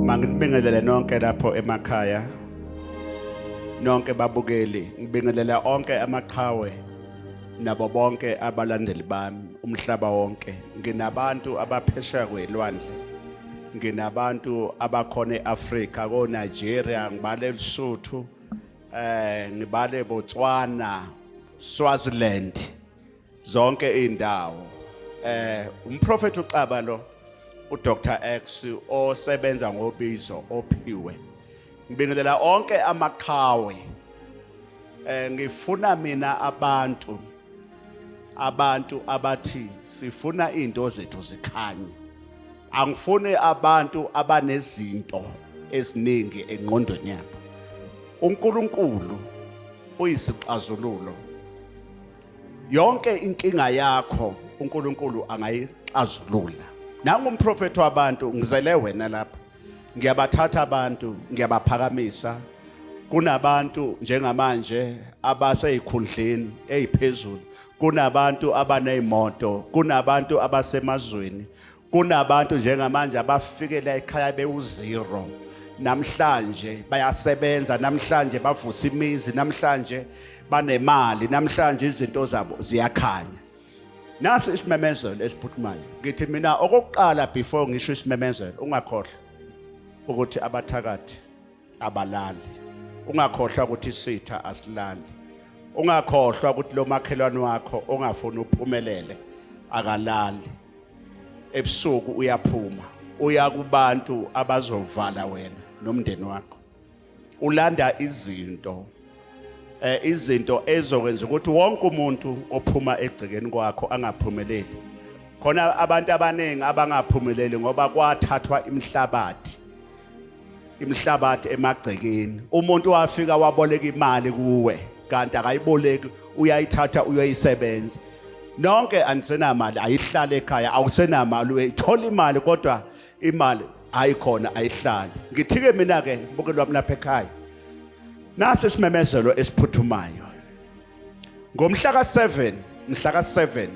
Mangibingelele nonke lapho emakhaya, nonke babukeli, ngibingelela onke amaqhawe nabo bonke abalandeli bami umhlaba wonke. Nginabantu abaphesheya kwelwandle, nginabantu abakhona eAfrika, ko Nigeria, ngibale Lesotho, ngibale Botswana, Swaziland, zonke indawo. Umprofeti uXaba lo uDr X osebenza ngobizo ophiwe. Ngibingelela onke amaqhawe. Ngifuna mina abantu abathi sifuna izinto zethu zikhanye. Angifuni abantu abanezinto eziningi engqondweni yabo. uNkulunkulu uyisixazululo. Yonke inkinga yakho uNkulunkulu angayixazulula. Nangu umprofeti wabantu ngizele wena lapha. Ngiyabathatha abantu, ngiyabaphakamisa. Kunabantu njengamanje abaseyikhundleni eziphezulu. Kunabantu abanezimoto, kunabantu abasemazweni. Kunabantu njengamanje abafikela ekhaya bewuzero. Namhlanje bayasebenza, namhlanje bavusa imizi, namhlanje banemali, namhlanje izinto zabo ziyakhanya. Nasi isimemezelo esiphuthumayo. Ngithi mina okokuqala before ngisho isimemezelo ungakhohlwa ukuthi abathakathi abalali. Ungakhohlwa ukuthi isitha asilali. Ungakhohlwa ukuthi lo makhelwane wakho ongafuni uphumelele akalali. Ebusuku uyaphuma, uya kubantu abazovala wena nomndeni wakho. Ulanda izinto ezokwenza ukuthi wonke umuntu ophuma egcikeni kwakho angaphumeleli. Khona abantu abaningi abangaphumeleli ngoba kwathathwa imhlabathi emagcekeni. Umuntu wafika waboleka imali kuwe kanti akayiboleki, uyayithatha uyoyisebenza. Nonke anisenamali, ayihlale ekhaya, awusenamali, uyithola imali kodwa imali ayikhona, ayihlali. Ngithike mina ke mbukeli wami lapha ekhaya. Nasi isimemezelo esiphuthumayo. Ngomhla ka7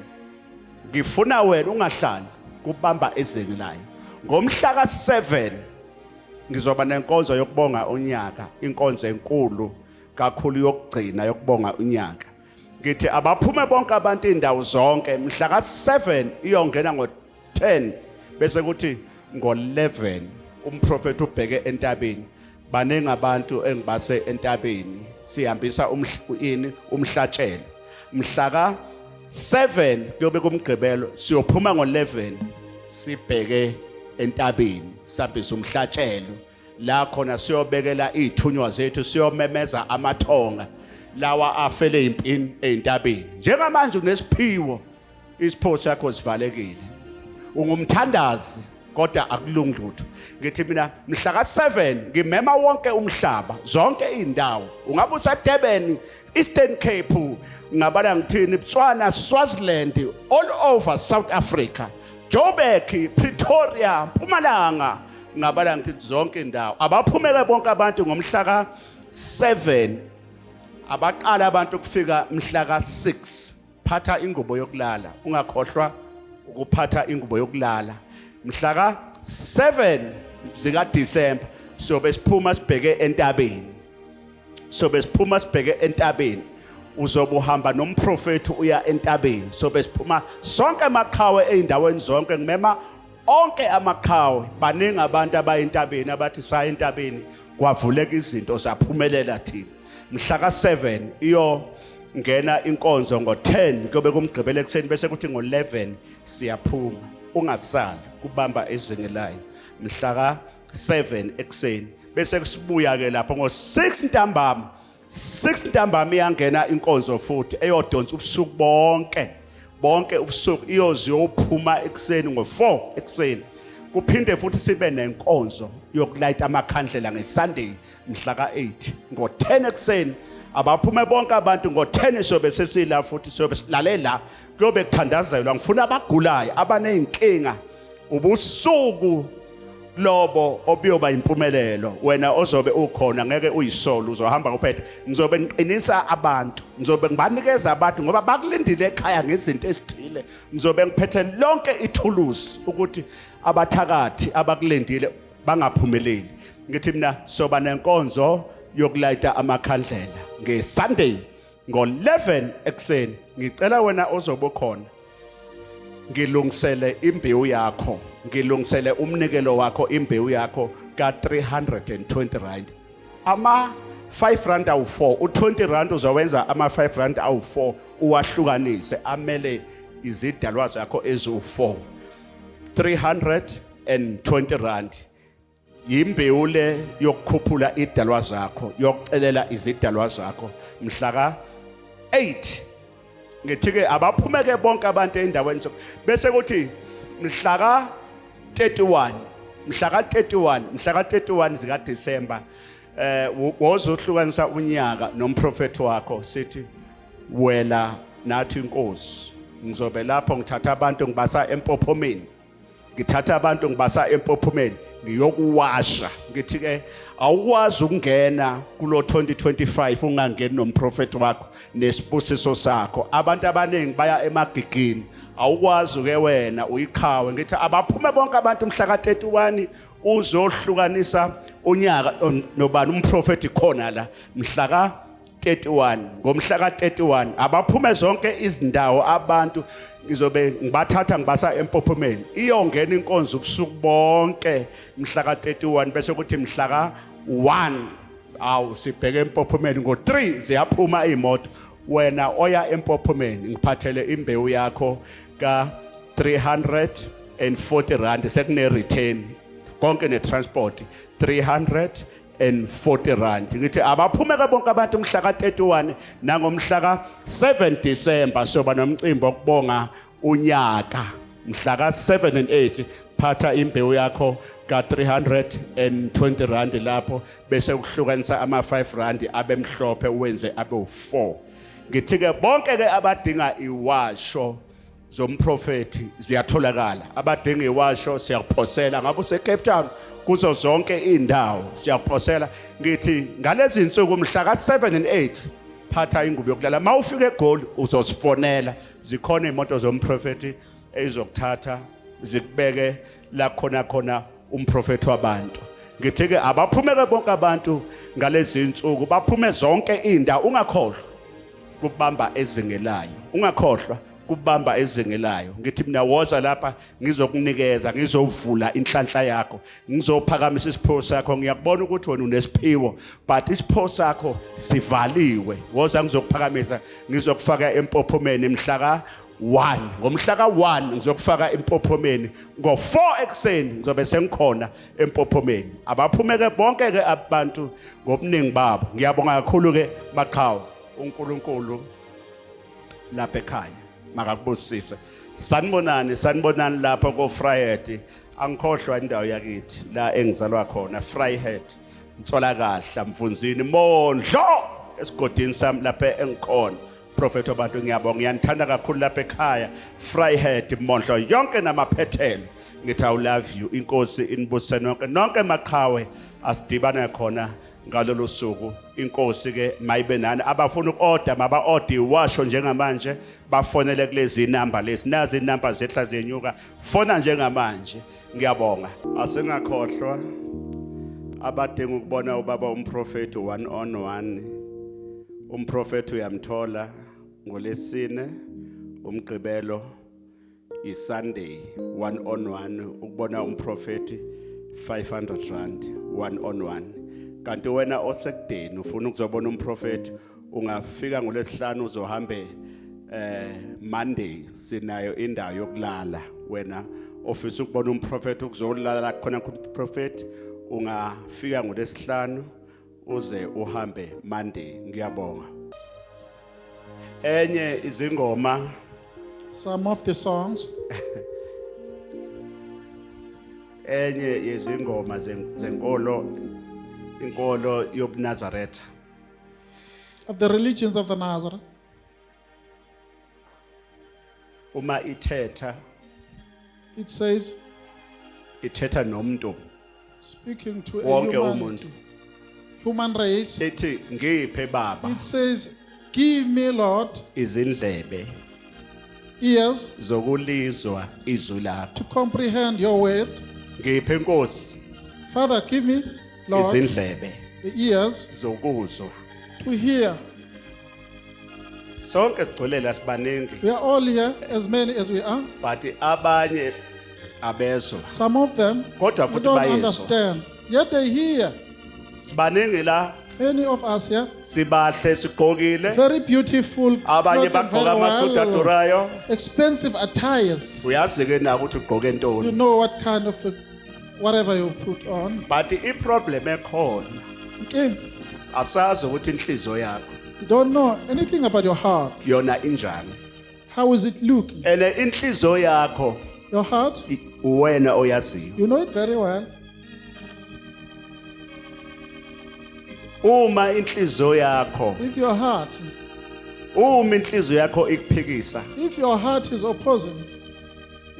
ngifuna wena ungahlali kubamba ezengelayo. Ngomhla ka7 ngizoba nenkonzo yokubonga unyaka, inkonzo enkulu kakhulu yokugcina yokubonga unyaka. Ngithi abaphume bonke abantu indawo zonke mhla ka7 iyongena ngo10 bese kuthi ngo11 umprofeti ubheke entabeni. Baningi abantu engibase entabeni sihambisa umhlatshelo. Mhla ka7 kuyobe kumgqibelo siyophuma ngo11 sibheke entabeni sihambisa umhlatshelo. La khona siyobekela izithunywa zethu, siyomemeza amathonga lawa afele impini ezintabeni. Njengamanje unesiphiwo, isipho sakho sivalekile. Ungumthandazi kodwa akulungi lutho. Ngithi mina mhla ka7 ngimema wonke umhlaba, zonke izindawo. Ungabe useDurban, Eastern Cape, ngabala ngithini, Botswana, Swaziland, all over South Africa, Joburg, Pretoria, Mpumalanga, ngabala ngithi zonke indawo. Abaphumele bonke abantu ngomhla ka7. Abaqala abantu kufika mhla ka6. Phatha ingubo yokulala. Ungakhohlwa ukuphatha ingubo yokulala. Mhla ka7 zika December sobe siphuma sibheke entabeni. Uzobe uhamba nomprofeti uya entabeni. Sobe siphuma sonke amaqhawe ezindaweni zonke, ngimema onke amaqhawe. Baningi abantu abayintabeni abathi saya entabeni kwavuleka izinto zaphumelela thina. Mhla ka7 iyo ngena inkonzo ngo10 kuyobe kumgqibelo ekseni bese kuthi ngo11 siyaphuma. Ungasali kubamba ezengelayo mhla ka7 ekseni bese kusibuya ke lapho ngo6 ntambama. 6 ntambama iyangena inkonzo futhi eyodonsa ubusuku bonke ubusuku iyoziyophuma ekseni ngo4 ekseni. Kuphinde futhi sibe nenkonzo yokulayita amakhandlela ngeSunday mhla ka8 ngo10 ekseni. Abaphume bonke abantu ngo10 sobe sesila futhi sobe silalela kuyobe kuthandazelwa. Ngifuna abagulayo abaneyinkinga ubusuku lobo obuyoba impumelelo. Wena ozobe ukhona ngeke uyisolo, uzohamba kuphethe. Ngizobe ngiqinisa abantu, ngizobe ngibanikeza abantu ngoba bakulindile ekhaya ngezinto ezithile. Ngizobe ngiphethe lonke ithuluzi ukuthi abathakathi abakulindile bangaphumeleli. Ngithi mina soba nenkonzo yokulayita amakhandlela ngeSunday ngo-11 ekseni. Ngicela wena ozobe khona ngilungisele imbewu yakho, ngilungisele umnikelo wakho, imbewu yakho ka 320 rand. Ama 5 rand awu4, u20 rand uzowenza ama 5 rand awu4 uwahlukanise amele izidalwa zakho ezu4. 320 rand. Yimbewu le yokukhuphula idalwa zakho, yokucelela izidalwa zakho mhla ka 8. Ngithi ke abaphumeke bonke abantu endaweni bese kuthi mhla ka 31, mhla ka 31 zika December wozohlukanisa unyaka nomprofeti wakho sithi wela nathi inkosi. Ngizobe lapho ngithatha abantu ngibasa empophomeni, ngiyokuwasha. Ngithi ke awukwazi ukungena kulo 2025 ungangeni nomprofeti wakho nesibusiso sakho. Abantu abaningi baya emagigini, awukwazi ke wena uyikhawe. Ngithi abaphume bonke abantu mhla ka 31 uzohlukanisa unyaka nobani umprofeti khona la mhla ka 31. Ngomhla ka 31 abaphume zonke izindawo abantu ngizobe ngibathatha ngibasa empophomeni. Iyongena inkonzo ubusuku bonke mhla ka 31 bese kuthi mhla ka 1 awu sibheke empophomeni ngo3 ziyaphuma imoto. Wena oya empophomeni ngiphathele imbewu yakho ka 340 rand sekune return konke ne transport 340 rand. Ngithi abaphume ke bonke abantu mhla ka 31 nangomhla ka 7 December soba nomcimbi okubonga unyaka mhla ka 7 and 8 phatha imbewu yakho ka 320 rand lapho bese ukuhlukanisa ama 5 rand abemhlophe uwenze abe u4. Ngithi ke bonke ke abadinga iwasho zomprofeti ziyatholakala. Abadinga iwasho siyakuphosela ngabe use Cape Town kuzo zonke indawo siyakuphosela. Ngithi ngalezi insuku mhla ka 7 and 8 phatha ingubo yokulala. Mawufika eGoli uzosifonela, zikhona imoto zomprofeti ezokuthatha zikubeke la khona umprofeti wabantu. Ngithi ke abaphumeke bonke abantu ngalezi insuku baphume zonke indawo. Ungakhohlwa kubamba ezingelayo, ungakhohlwa kubamba ezingelayo. Ngithi mina woza lapha ngizokunikeza, ngizovula inhlanhla yakho, ngizophakamisa isipho sakho. Ngiyakubona ukuthi wena unesiphiwo but isipho sakho sivaliwe. Woza ngizokuphakamisa, ngizokufaka empophomeni mhla ka 1. Ngomhla ka 1 ngizokufaka empophomeni ngo4 ekseni ngizobe sengikhona empophomeni. Abaphumeke bonke ke abantu ngobuningi babo. Ngiyabonga kakhulu ke Maqhawe, uNkulunkulu lapha ekhaya makakubusise. Sanibonani lapho ko Vryheid. Angikhohlwa indawo yakithi la engizalwa khona, Vryheid, Ntsolakahla, Mvunzini, Mondlo esigodini sami lapha engikhona. Prophet wabantu ngiyabonga, ngiyanithanda kakhulu lapha ekhaya, Vryheid, Mondlo yonke namaphethelo. Ngithi I love you. Inkosi inibusise nonke Maqhawe asidibana khona ngalolu suku. Inkosi ke mayibe nani. Abafuna ukorder maba-order iwasho njengamanje bafonele kulezi inamba lezi. Nazi inamba zehla zenyuka, fona njengamanje. Ngiyabonga. Asingakhohlwa abadinga ukubona ubaba umprofeti 1-on-1. Umprofeti uyamthola ngoLesine, uMgqibelo, iSunday 1-on-1. Ukubona umprofeti 500 rand 1-on-1. Kanti wena osekudeni ufuna ukuzobona umprofeti ungafika ngoLesihlanu uzohambe Monday sinayo indawo yokulala. Wena ofisa ukubona umprofeti ukuzolala khona kuprofeti ungafika ngoLesihlanu uze uhambe Monday. Ngiyabonga. Enye izingoma, some of the songs, enye yezingoma zenkolo, inkolo yobuNazaretha, of the religions of the Nazareth. uma ithetha Ithetha nomuntu speaking to a wonke umuntu. human race. Ethi ngiphe baba It says, give me, Lord, izindlebe ears zokulizwa izwi lakho. to comprehend your word. Ngiphe Nkosi Father, give me, Lord, izindlebe the ears zokuzwa. to hear. Sonke sigcolela sibaningi, We are all here, as many as we are. but abanye abezwa. Some of them Kodwa we futhi don't bayezwa. understand. Yet they hear. Sibaningi la Many of us here, sibahle sigqokile, very beautiful, abanye clothed bagqoka amasudu very well, adurayo. expensive attires. Uyazi ke na ukuthi ugqoke You ntoni. know what kind of whatever you put on. But iproblem ekhona, Okay. asazi ukuthi inhliziyo yakho You don't know anything about your heart. yona injani. How is it looking? Ene inhliziyo yakho Your heart, uwena oyaziyo. you know it very well. Uma inhliziyo yakho, If your heart, uma inhliziyo yakho ikuphikisa, if your heart is opposing,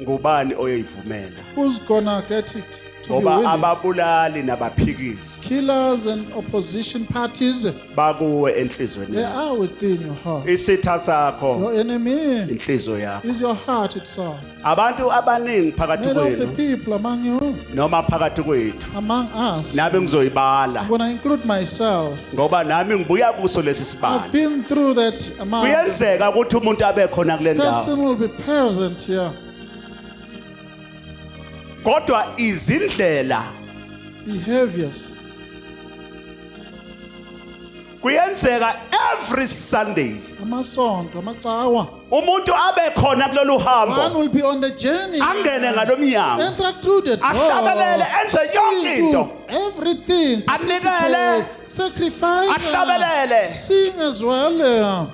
ngubani oyivumela? who's gonna get it to be Ngoba willing? ababulali nabaphikisi Killers and opposition parties, bakuwe enhlizweni they yakho. are within your heart. Isitha sakho Your enemy inhliziyo yakho. is your heart itself. Abantu abaningi phakathi Many of the kwenu people among you, noma phakathi kwethu among us, nami ngizoyibala I'm gonna include myself. ngoba nami ngibuya kuso lesi I've sibalo. been through that amount. Kuyenzeka ukuthi umuntu abe khona kule ndawo, Person will be present here. kodwa izindlela Behaviors. kuyenzeka every Sunday Amasonto, amacawa. umuntu abe khona kulolu One hambo, will be on the journey. angene ngalomnyango, Enter through the door. ahlabelele, enze See yonke to into. everything. Anikele. Participate, sacrifice. ahlabelele, Sing as well.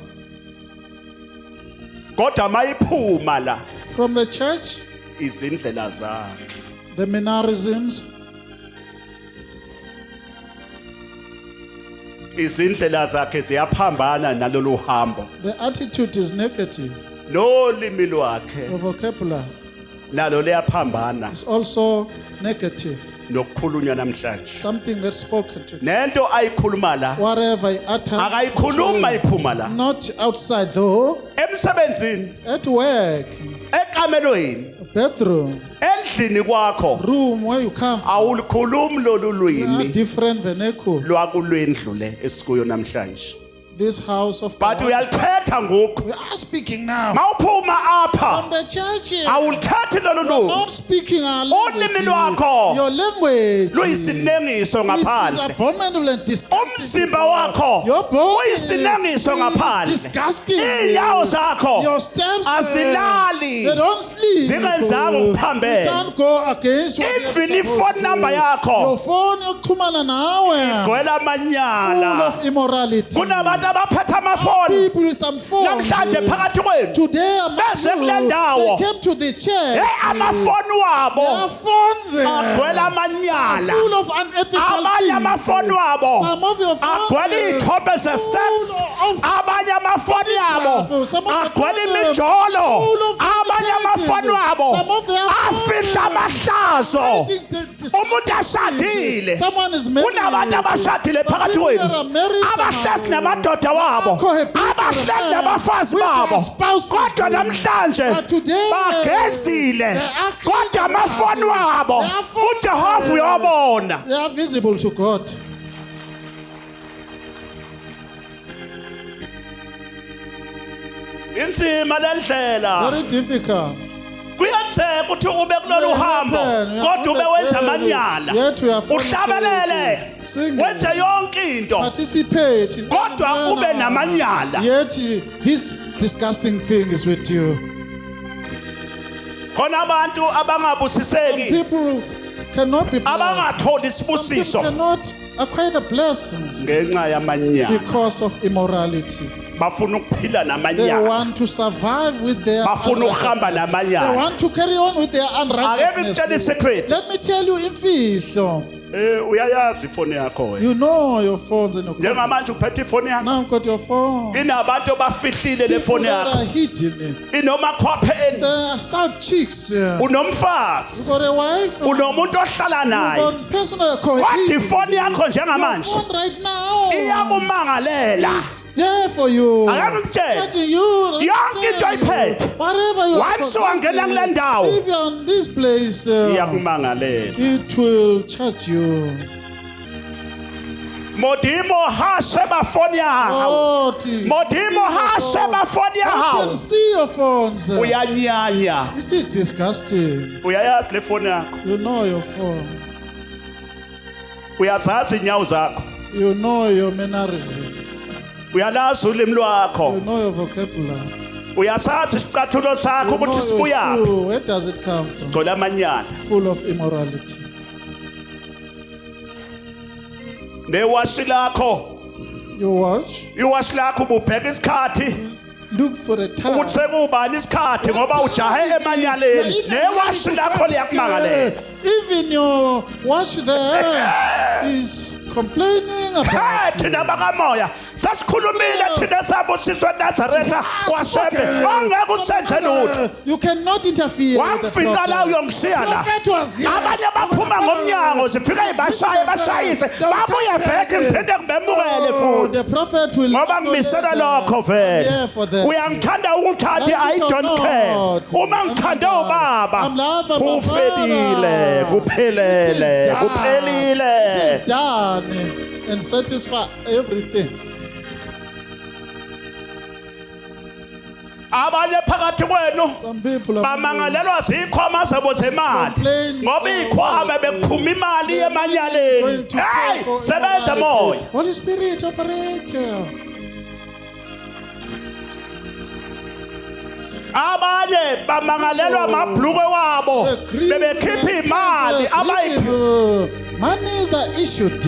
kodwa mayiphuma la From the church, izindlela zakhe the mannerisms, izindlela zakhe ziyaphambana nalolu hambo, the attitude is negative. nolimi lwakhe The vocabulary nalo liyaphambana is also negative. nokukhulunywa namhlanje. Something that's spoken to. Nento ayikhuluma la Whatever he utters, akayikhuluma iphuma la not outside though, emsebenzini, at work, ekamelweni, bedroom, endlini kwakho, room where you come from. awulikhulumi lolu There are lwimi different vernacular. lwakulwendlu le esikuyo namhlanje, This house of but God. uyalithetha ngoku. We are speaking now. Mawuphuma apha From the church here. awulithethi lolu You're lumi, not speaking our language. Ulimi lwakho Your language. luyisinengiso This is ngaphandle, abominable and disgusting. umzimba wakho Your body uyisinengiso is ngaphandle, disgusting. iy'nyawo zakho Your steps, azilali, they don't sleep. zingenzanga You ukuphambene. can't go against what you're Even supposed ifone to. number yakho Your phone yokuxhumana nawe. gcwele Full amanyala. of immorality. Kunabantu abaphethe amafoni People with some phones. namhlanje phakathi kwethu, Today Bese kule among you, ndawo. they came to the church. hey, amafoni Their wabo phones agcwele are amanyala, full of unethical abanye things. amafoni wabo Some of your phones agcwele iy'thombe ze-sex, full of abanye amafoni abo Some of the agcwele phones imijolo, full of abanye amafoni wabo Some of their afihla amahlazo. phones. Umuntu ashadile, Someone is married. kunabantu abashadile Some phakathi people kwenu that are married abahlezi now. namadoda wabo, Cohabiting abahlezi nabafazi with their babo, spouses. kodwa namhlanje But today, bagezile, they are clean. kodwa amafoni wabo They are full. uJehova uyobona. They are visible to God. Inzima lendlela, Very difficult. kuyenzeka ukuthi ube kulolu hambo kodwa ube wenza amanyala, Yet we are uhlabelele, singing, wenze yonke into participate in kodwa any ube manner. namanyala. Yet this disgusting thing is with you. Khona abantu abangabusiseki, People cannot be blessed. abangatholi Some people isibusiso cannot acquire the blessings ngenxa yamanyala. because of immorality. Bafuna ukuphila They namanyala, want to survive with their bafuna ukuhamba unrighteousness. They namanyala. want to carry on with their Ake ngitshele unrighteousness. secret, Let me tell you imfihlo. uyayazi ifoni yakho wena. You know your phones and your computers. Njengamanje uphethe ifoni yakho, Now you've got your phone. inabantu abafihlile le People foni that yakho, are hidden. inomakhwapheni, There are side chicks. You've unomfazi, got a wife. unomuntu ohlala naye, You've got personal kodwa cohabiting. ifoni yakho Your njengamanje phone right now iyakumangalela. there for you. Akangitshela. Touching you. Yonke into ayiphethe. Whatever you are Once wangena kule ndawo. if you're on this place, Iyakumangalela. it will touch you. Modimo ha sheba phone ya hao. Oh, Modimo ha sheba phone ya I hao. can see your phones. Uyanyanya. You see, it's disgusting. Uyayazi le phone yakho. You know your phone. Uyazazi inyawo zakho. You know your mannerism. Uyalazi ulimi lwakho. You know your vocabulary. Uyasazi isicathulo sakho You ukuthi know sibuya. your shoe. Where does it come from? Gcola amanyala. Full of immorality. Newashi lakho. You watch. Iwashi lakho ububheka isikhathi. Look for the time. Ukuthi sekubani isikhathi ngoba ujahe emanyaleni. Newashi lakho liyakumangalela. Even your watch there is complaining about you. Thina bakamoya sasikhulumile thina sabusiswa eNazaretha kwaShembe ongeke usenze lutho. You cannot interfere with the Wamfika la prophet. uyongishiya la. Prophet was here. Abanye baphuma ngomnyango zifika ibashaye bashayise babuye back ngiphinde ngibemukele Oh, futhi. the prophet will Ngoba ngimisela lokho vele. Yeah, for that. Uyangithanda ukuthatha Like I it or don't care. not. Uma ngithande ubaba I'm love of kufelile It kuphelele is kuphelile. done and satisfy everything. Abanye phakathi kwenu Some people are bamangalelwa zikhwama zabo zemali ngoba ikhwama bekuphuma imali emanyaleni. going to pay Hey, for sebenza immorality. moya. Holy Spirit operate. Abanye bamangalelwa amabhlukwe wabo bebekhipha imali Monies are issued.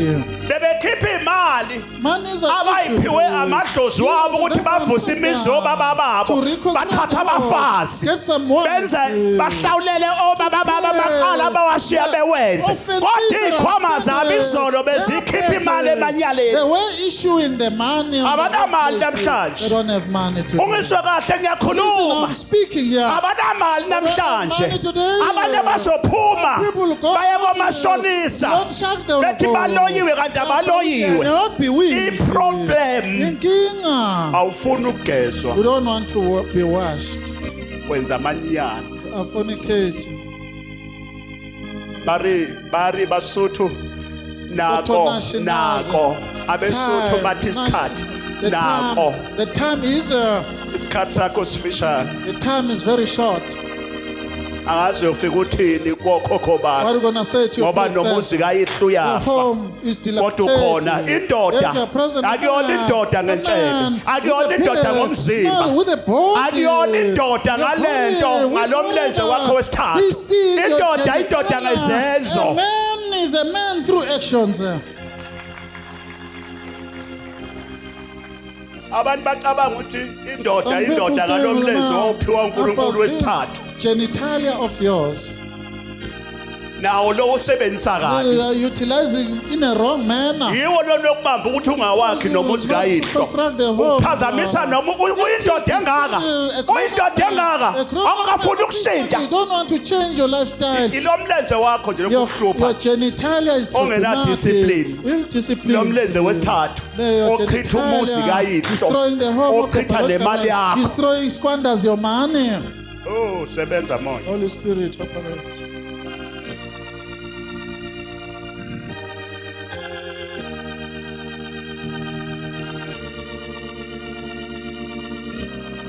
bebekhipha imali Monies are abayiphiwe amadlozi wabo ukuthi bavuse imizoba bababo bathatha abafazi Get some more. benze bahlawulele obaba baba amaqala abawashiya bewenze kodwa ikhwama zabo izolo bezikhipha imali emanyaleni. They were issuing the money. on the Abanamali places. namhlanje. They don't have money today. Ungiswe kahle Listen, ngiyakhuluma I'm speaking here. abanamali namhlanje money today. abanye bazophuma People go baye to komashonisa loan sharks, they will bethi go. baloyiwe kanti They abaloyiwe. will not be weak. I-problem Inkinga. awufuni ukugezwa We don't want to be washed. wenza amanyala. Fornicate. Bari basuthu nako nako abesuthu bathi isikhathi nako The time is isikhathi sakho sifishane the time is very short. angazi uyofika uthini kokhokho What are bakho you gonna say to your ngoba princess? nomuzi kayihlu Your yafa. home is Kodwa dilapidated. ukhona indoda There's a present akuyona man, indoda a ngenhlebe man akuyona with a indoda beard, ngomzimba no, with a body. akuyona indoda The ngalento body, with ngalomlenze whatever. wakho wesithathu. He's still your Indoda genital. indoda ngezenzo. A man is a man through actions. Abantu bacabanga ukuthi indoda Some people indoda think, ngalomlenze owuphiwa uNkulunkulu about wesithathu. this genitalia of yours. Nawo lo usebenzisa You kabi. are utilizing in a wrong manner. Yiwo lo lokubamba ukuthi ungawakhi nomuzi kayihlo. Uphazamisa noma uyindoda engaka. Uyindoda engaka. Akafuni ukushintsha. You don't want to change your lifestyle. Ilomlenze wakho nje Your lokuhlupha. genitalia is Ongena discipline. Ill discipline. Lomlenze wesithathu. Ochitha umuzi kayihlo. Destroying the home of the Ochitha nemali yakho. destroying, squanders your money. Oh, sebenza moya. Holy Spirit operate.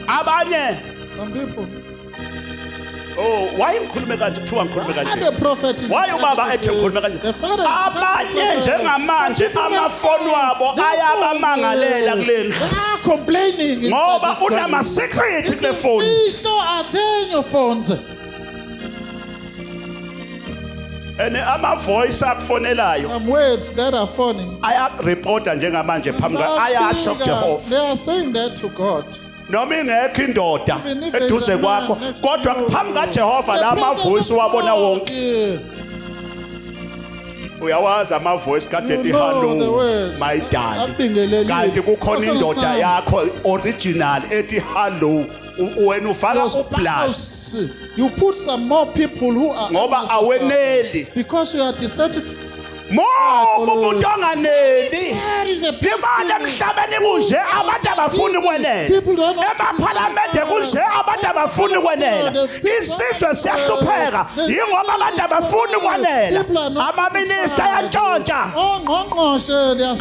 Abanye Some people. oh why ngikhulume kanje kuthiwa ngikhulume And kanje. the prophet is. Why ubaba ethi ngikhulume kanje? The father is. Abanye njengamanje amafoni wabo ayabamangalela kuleli. They are complaining. Ngoba unama secret kule phone. So are there in your phones. Ene ama voice akufonelayo Some words that are funny. ayareporta njengamanje phambi ayasho kuJehova. They are saying that to God. Noma ingekho indoda Even if there is eduze a man kwakho next to kodwa you, phambi kaJehova the la presence voice of wabona God, wonke. yeah. Uyawazi ama voice kade You ethi know the hello words. my darling. Abingelelile. Kanti kukhona Personal indoda sound. yakho original ethi hello wena ufaka Your uplus spouse, you put some more people who are ngoba unnecessary. aweneli. Because you are deserted. umuntu onganeli There is a imali emhlabeni kunje abantu abafuni ukwenela emaphalamende kunje abantu abafuni ukwenela isizwe siyahlupheka yingoba abantu abafuni ukwenela amaminister ayantshontsha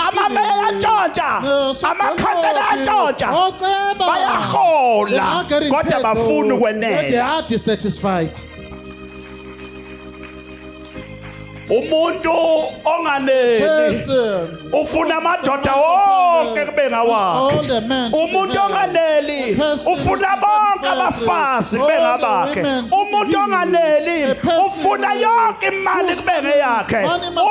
amameya ayantshontsha amakhansela ayantshontsha bayahola kodwa bafuni ukwenela they are dissatisfied. umuntu onganeli Person, ufuna amadoda wonke kube ngawakhe all the men umuntu onganeli ufuna bonke abafazi kube ngabakhe umuntu onganeli ufuna yonke imali kube ngeyakhe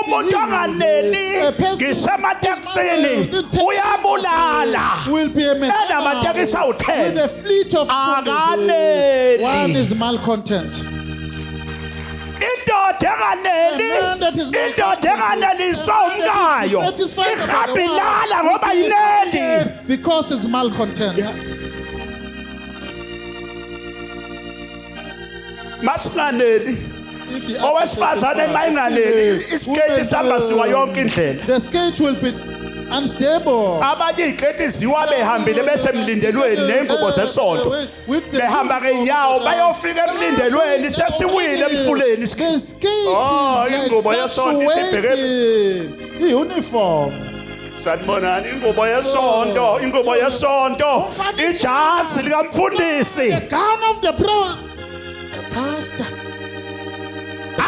umuntu onganeli ngisemateksini uyabulala will be a mess. enamatekisi With awu-10 a fleet of Akaneli. one is malcontent. indoda enganeli A man that is indoda enganeliswa umkayo satisfied about the ihabilala ngoba world, ineli because he's malcontent. masinganeli If he owesifazane acts mayinganeli satisfied, isiketi sihamba siwa yonke indlela the skate will be unstable. abanye iy'keti ziwa behambile besemlindelweni ney'ngubo zesonto behamba ngey'nyawo bayofika emlindelweni sesiwile emfuleni The isiketi skate Oh, is ingubo like yesonto isibheke- fluctuating. Uniform. sanibonani ingubo yesonto ingubo yesonto ijazi likamfundisi The gown of the pastor.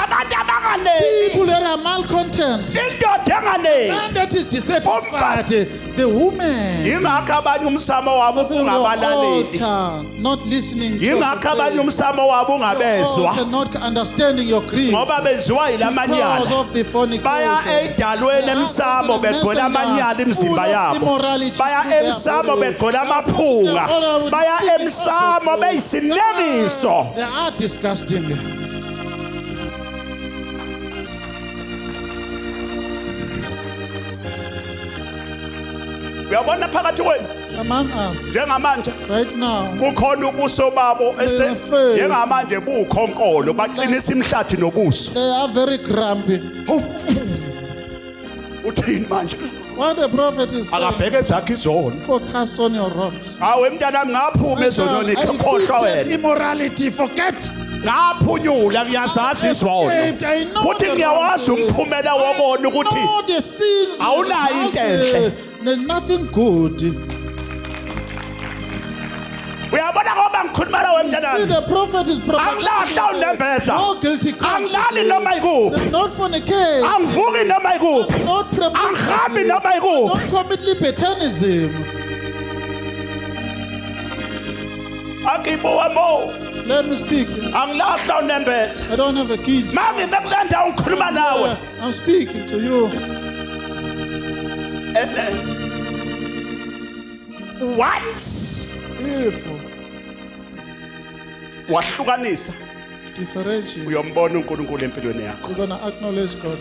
abantu abanganeli People that are malcontent. indoda enganeli And that is dissatisfied. The woman. yingakho abanye umsamo wabo People ungabalaleli altar, not listening to yingakho abanye umsamo wabo ungabezwa altar, not understanding your creed. ngoba benziwa Because yilamanyala of the fornication. baya ey'dalweni emsamo begcwele amanyala imizimba yabo baya emsamo begcwele amaphunga baya emsamo beyisinekiso They are disgusting. uyabona phakathi kwenu Among us, njengamanje right now, kukhona ubuso babo Faith. njengamanje bukhonkolo baqinisa imhlathi nobuso they are very grumpy. uthini manje What the prophet is saying, akabheke zakhe izono focus on your wrongs. hawe mntanami ngaphuma ezonweni khohlwa I wena immorality, forget. ngaphunyula ngiyazazi izono Escaped. I know futhi the ngiyawazi wrongs. umphumela wobona ukuthi know the sins. Awunayo into enhle. There's nothing good. uyabona ngoba ngikhuluma nawe See, mntanami the prophet is angilahla unembeza no guilty angilali noma conscience. ikuphi Not fornicate. angivuki noma ikuphi Not angihambi prepossessing. noma ikuphi Don't commit libertinism. akibuwa mo Let me speak. angilahla unembeza I don't have a key. mangime kule ndawo ngikhuluma nawe I'm speaking to you. once If wahlukanisa differentiate, uyombona uNkulunkulu empilweni yakho you're gonna acknowledge God.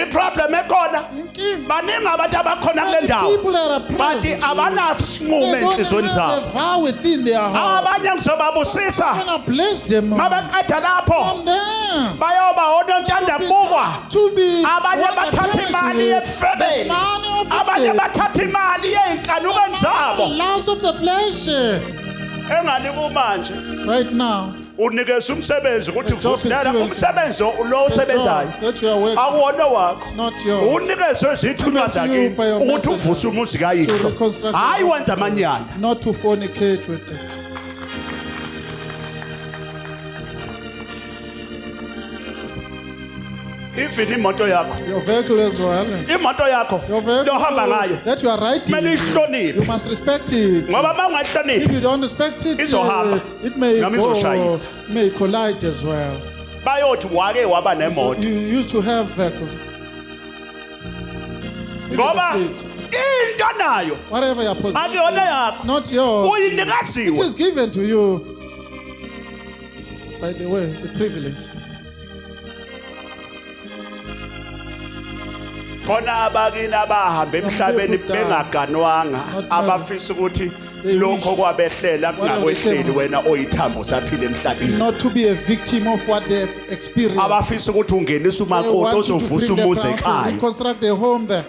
iproblem ekhona Inking. baningi abantu abakhona kule ndawo People that are bathi present. abanaso isinqumo They don't enhliziyweni have zabo a vow within their heart. abanye ngizobabusisa I'm gonna bless them. mabaqeda lapho From them. bayoba onontanda kubukwa To be abanye one bathatha attention imali with yebufebeni the money of abanye the bathatha imali yey'nkanukweni zabo lust of the flesh. enganika manje Right now, unikeza umsebenzi ukuthi The job is vusdala given. umsebenzi lo the osebenzayo job that you are working, akuwona wakho it's not yours. unikezwe zithunywa Given to you zakini by your ukuthi messenger uvuse umuzi to kayihlo reconstruct hayi your wenza amanyala not to fornicate with it. even imoto yakho Your vehicle as well. imoto yakho Your vehicle lohamba ngayo that you are riding, kumele you ihloniphe must respect it. ngoba uma ungayihloniphi If you don't respect it, Izohamba. it may Noma go, izoshayisa. may collide as well. bayothi wake waba So nemoto you used to have vehicles. Even ngoba the fleet, into nayo whatever your position, akuyona yakho it's not yours. It uyinikaziwe is given to you. By the way, it's a privilege. khona abakini abahamba emhlabeni people die. bengaganwanga Not abafisa ukuthi They lokho wish kwabehlela kungakwehleli wena oyithambo saphila emhlabeni not to be a victim of what they've experienced. abafisa ukuthi ungenise They umakoti want you to ozovusa bring them umuzi down to ekhaya reconstruct a home there.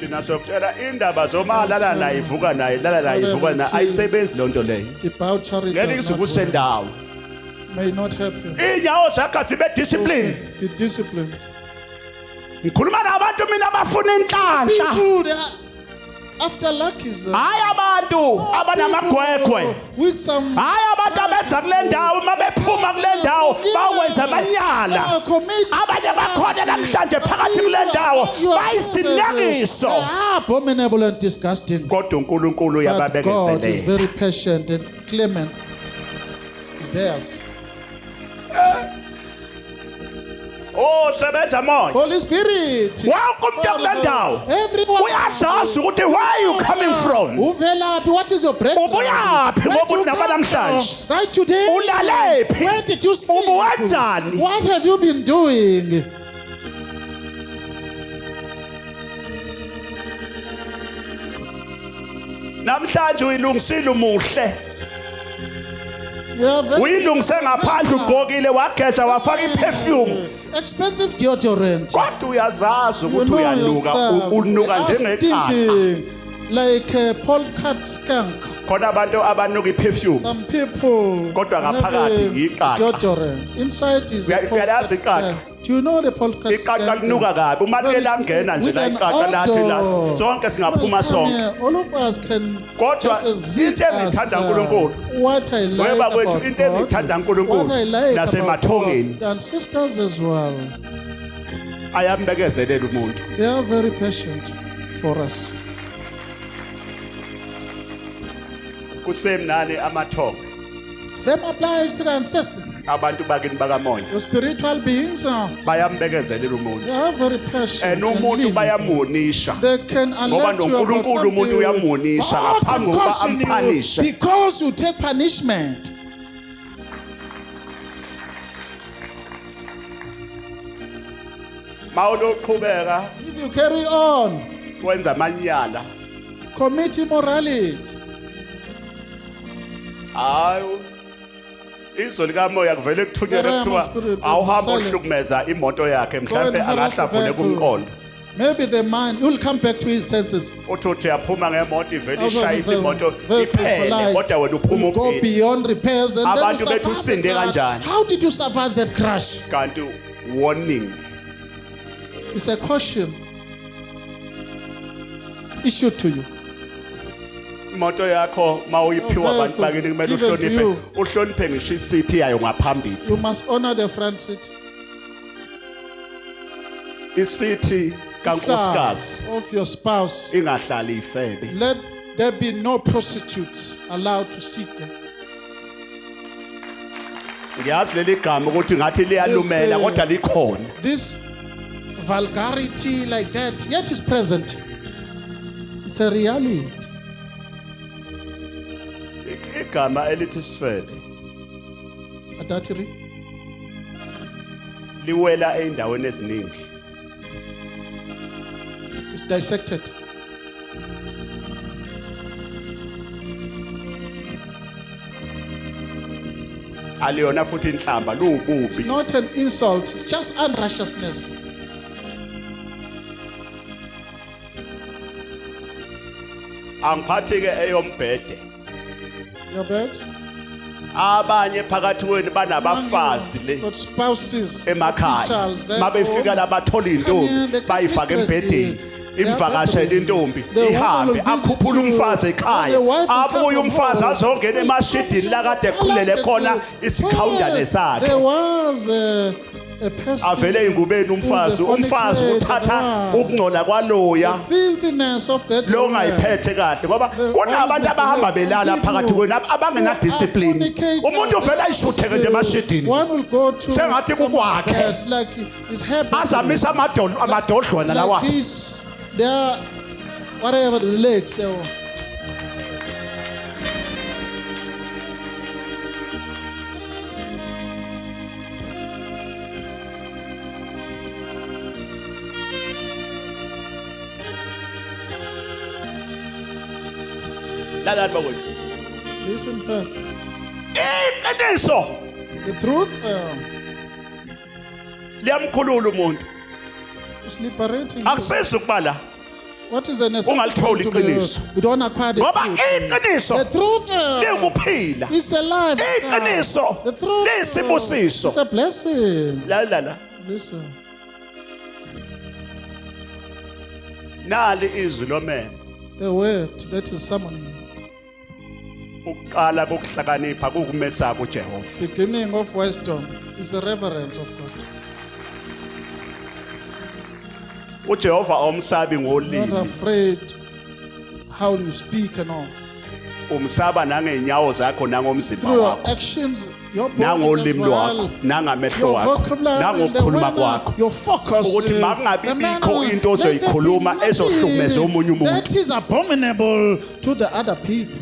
thina sokutshela indaba zomalala naye ivuka naye lala naye ivuka naye ayisebenzi lonto leyo Debauchery ngeke does not work. izukusendawo May not help you. inyawo zakho zibe discipline Be disciplined. ngikhuluma nabantu mina abafuna inhlanhla People, they are after luck is hayi abantu abanamagwegwe with some hayi abantu abenza kule ndawo uma bephuma kule ndawo bakwenza amanyala abanye bakhona namhlanje phakathi kule ndawo bayisinyakiso abominable and disgusting. kodwa uNkulunkulu But God is uyababekezelela very patient and clement. Is theirs. oh sebenza moya Holy Spirit. wonke umuntu kule ndawo Everyone. uyazazi ukuthi where are you coming from Uvelaphi? What is your breakthrough? ubuyaphi Where ngoba do you unaba come namhlanje from? Right today. Ulalephi? Where did you sleep? Ubuwenzani? What have you been doing? namhlanje uyilungisile umuhle Yeah, very uyilungise ngaphandle ugqokile wageza wafaka iperfume expensive deodorant. kodwa uyazazi You ukuthi know uyanuka yourself. unuka You are njengeqanda stinking like a polecat skunk. khona abantu abanuka iperfume Some people Kodwa have ngaphakathi a iqaqa. deodorant. Inside is a polecat Uyalazi iqaqa? skunk. Do you know the polecat iqaqa skunk? linuka kabi uma Very liye langena nje with la an iqaqa lathi la odor. sonke singaphuma Well, come sonke here. All of us can Kodwa just exit into engiyithanda uNkulunkulu, what I like Weba kwethu about into engiyithanda God, uNkulunkulu, what I like about nasemathongeni. God, and sisters as well. ayambekezelela umuntu They are very patient for us. kusemnani amathongo Same applies to the ancestors. abantu bakini bakamoya The spiritual beings are bayambekezelela umuntu they are very patient. and and umuntu lenient. bayamunisha They can ngoba alert you about noNkulunkulu umuntu something. uyamunisha God ngaphambi can kokuba caution you amphanishe because you take punishment. mawuloqhubeka If you carry on, wenza amanyala commit immorality. hayi izwi likamoya kuvele kuthunyelwe The realm kuthiwa of spirit awuhamba silent. ohlukumeza imoto yakhe Go mhlawumbe and harass the angahlavule vehicle. kumqondo Maybe the man will come back to his senses. uthi yaphuma ngemoto ivele Also, ishayisa the imoto vehicle iphele collide, kodwa wena uphuma will go uphile beyond repairs and then Abantu you bethu survive the usinde crash. kanjani? How did you survive that crash? kanti warning It's a caution issued to you. imoto yakho mawuyiphiwa Your abantu bakini kumele vehicle given to uhloniphe you. uhloniphe ngisho isithi yayo ngaphambili You must honor the front seat. isithi kankosikazi Son of your spouse. ingahlali ifebe Let there be no prostitutes allowed to sit there. ngiyazi leli gama ukuthi ngathi liyalumela Yes, kodwa likhona This vulgarity like that, yet is present. It's a reality. igama elithi sifebe Adultery. liwela eindaweni eziningi It's dissected. aliyona futhi inhlamba It's luwububi not an insult, it's just unrighteousness. angiphathi ke eyombhede Your bed? abanye phakathi kwenu banabafazi le Got spouses, emakhaya officials, they're mabefika home. labathola Come here, intombi they come bayifaka mistress embhedeni in. They are imvakashela battling. intombi The woman ihambe will visit akhuphula you. umfazi And the ekhaya wife will come abuye from umfazi home. azongena emashidini lakade ekhulele khona isikhawundane There sakhe was a person avele ingubeni umfazi who's a umfazi fornicator, uthatha wow. ukungcola kwaloya The filthiness of that lo woman. ngayiphethe kahle ngoba kunabantu abahamba belala phakathi kwenu abangena discipline umuntu uvela ayishutheke nje emashidini One will go to Sengathi some kukwakhe. beds like his hair azamisa amadodlwana lawa like this. They are whatever the legs. lalani bakwethu Listen, fam. iqiniso The truth liyamkhulula umuntu is liberating. akusisi ukuba la What is the necessity Ungalitholi to be? iqiniso. You don't acquire the ngoba truth. iqiniso The truth likuphila is alive. iqiniso The truth liyisibusiso is a blessing. la Listen. nali izwi lomene The word that is summoning you. ukuqala kokuhlakanipha kukumesaba uJehova Beginning of wisdom is the reverence of God. uJehova awumsabi Not ngolimi afraid how you speak and all. umsaba nangenyawo zakho nangomzimba Through your wakho actions, your body as nangolimi lwakho well, nangamehlo your wakho vocabulary, the nangokukhuluma manner, kwakho your focus, ukuthi the makungabi manner, bikho into let there be ozoyikhuluma nothing ezohlukumeza omunye umuntu that is abominable to the other people.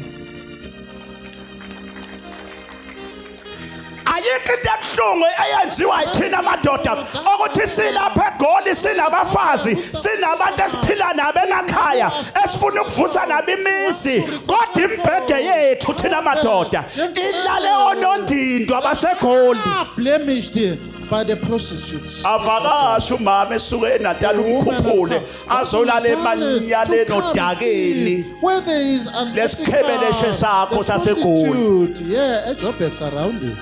ayikho into ebuhlungu eyenziwa yithina amadoda ukuthi silapha eGoli sinabafazi sinabantu esiphila nabo emakhaya esifuna ukuvusa nabo imizi kodwa imbhede yethu thina amadoda ilale onondindo abaseGoli Blemished by the prostitutes. avakasha umama esuke eNatal umkhuphule azolala emanyaleni odakeni Where there is an lesikhebeleshe sakho saseGoli yeah, a Joburg surrounding.